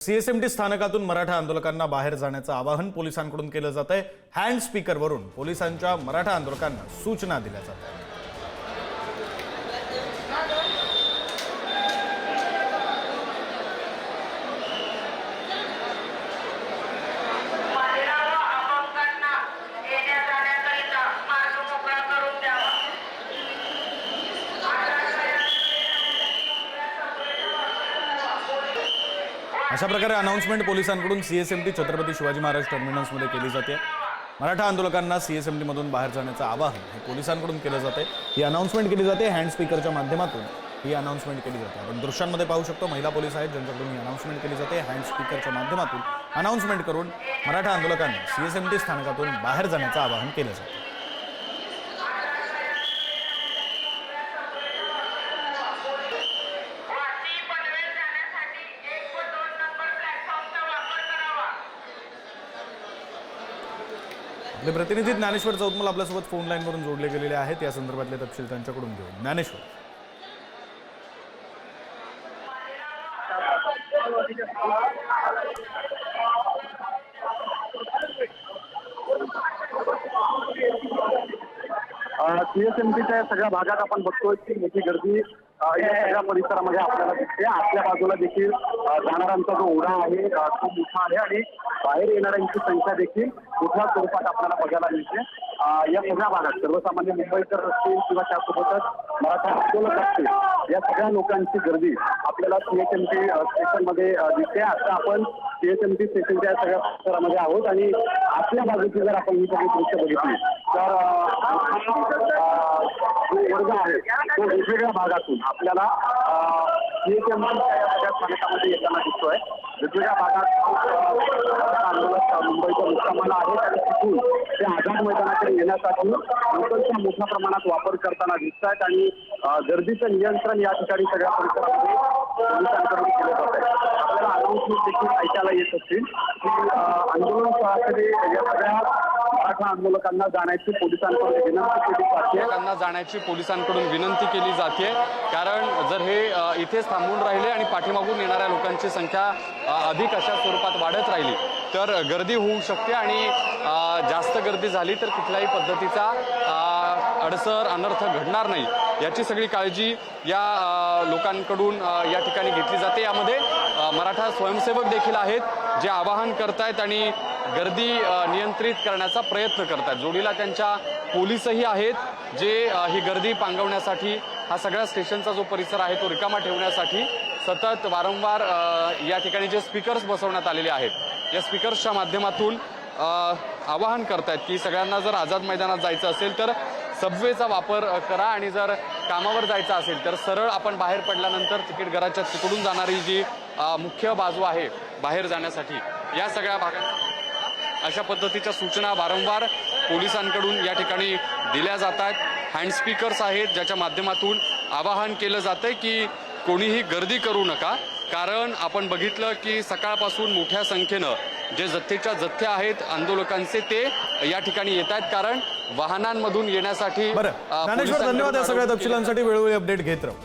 CSMT स्थानकातून मराठा आंदोलकांना बाहेर जाण्याचं आवाहन पोलिसांकडून केलं जात आहे। हँड स्पीकरवरून पोलिसांच्या मराठा आंदोलकांना सूचना दिल्या जात आहेत। अशा प्रकारे अनाउन्समेंट पोलिसांकडून सीएसएमटी छत्रपती शिवाजी महाराज टर्मिनसमध्ये केली जाते। मराठा आंदोलकांना सीएसएमटी मधून बाहेर जाण्याचं आवाहन हे पोलिसांकडून केलं जाते। ही अनाउन्समेंट केली जाते हँड स्पीकरच्या माध्यमातून ही अनाउन्समेंट केली जाते। आपण दृश्यांमध्ये पाहू शकतो महिला पोलीस आहेत ज्यांच्याकडून ही अनाउन्समेंट केली जाते। हँड स्पीकरच्या माध्यमातून अनाउन्समेंट करून मराठा आंदोलकांना सीएसएमटी स्थानकातून बाहेर जाण्याचं आवाहन केलं जातं। आपले प्रतिनिधी ज्ञानेश्वर चौतमल आपल्यासोबत फोन लाईनवरून जोडले गेलेले आहेत। या संदर्भातले तपशील त्यांच्याकडून घेऊ। ज्ञानेश्वर, सीएसएमटीच्या सगळ्या भागात आपण बघतोय की मोठी गर्दी या सगळ्या परिसरामध्ये आपल्याला दिसते। आपल्या बाजूला देखील जाणाऱ्यांचा जो ओढा आहे तो मोठा आहे आणि बाहेर येणाऱ्यांची संख्या देखील मोठ्या स्वरूपात आपल्याला बघायला मिळते। या सगळ्या भागात सर्वसामान्य मुंबईकर असतील किंवा त्यासोबतच मराठा आंदोलक असतील या सगळ्या लोकांची गर्दी आपल्याला सीएसएमटी स्टेशनमध्ये दिसते। आता आपण सीएसएमटी स्टेशनच्या सगळ्या परिसरामध्ये आहोत आणि आपल्या बाजूची जर आपण ही सगळी दृश्य बघितली तर जो वर्ग आहे तो वेगवेगळ्या भागातून आपल्याला सीएसएमटीच्या या सगळ्या स्थानकामध्ये येताना दिसतोय। वेगवेगळ्या भागात आंदोलक मुंबईच्या मुक्कामाला आहेत आणि तिथून ते आझाद मैदानाकडे येण्यासाठी लोकांचा मोठ्या प्रमाणात वापर करताना दिसत आहेत आणि गर्दीचं नियंत्रण या ठिकाणी सगळ्या परिसरामध्ये पोलिसांकडून केलं जात आहे। आपल्याला अनाउन्समेंट देखील ऐकायला येत असतील की आंदोलन स्थळाकडे या सगळ्या मराठा आंदोलकांना जाण्याची पोलिसांकडून विनंती केली जाते कारण जर हे इथेच थांबून राहिले आणि पाठीमागून येणाऱ्या लोकांची संख्या अधिक अशा स्वरूपात वाढत राहिली तर गर्दी होऊ शकते आणि जास्त गर्दी झाली तर कुठल्याही पद्धतीचा अडसर अनर्थ घडणार नाही याची सगळी काळजी या लोकांकडून या ठिकाणी घेतली जाते। यामध्ये मराठा स्वयंसेवक देखील आहेत जे आवाहन करतायत आणि गर्दी नियंत्रित करण्याचा प्रयत्न करतात। जोडीला त्यांच्या पोलीसही आहेत जे ही गर्दी पांगवण्यासाठी हा सगळ्या स्टेशनचा जो परिसर आहे तो रिकामा ठेवण्यासाठी सतत वारंवार या ठिकाणी जे स्पीकर्स बसवण्यात आलेले आहेत या स्पीकर्सच्या माध्यमातून आवाहन करतायत की सगळ्यांना जर आझाद मैदानात जायचं असेल तर सबवेचा वापर करा आणि जर कामावर जायचं असेल तर सरळ आपण बाहेर पडल्यानंतर तिकीट घराच्या तिकडून जाणारी जी मुख्य बाजू आहे बाहेर जाण्यासाठी या सगळ्या भागात अशा पद्धतीच्या सूचना वारंवार पोलिसांकडून या ठिकाणी दिल्या जात आहेत। हँड स्पीकर्स आहेत ज्याच्या माध्यमातून आवाहन केलं जातंय की कोणीही गर्दी करू नका कारण आपण बघितलं की सकाळपासून मोठ्या संख्येनं जे जथ्थेच्या जथ्थे आहेत आंदोलकांचे ते या ठिकाणी येत आहेत कारण वाहनांमधून येण्यासाठी। ज्ञानेश्वर, धन्यवाद या सगळ्या तपशिलांसाठी। वेळोवेळी अपडेट घेत राहू।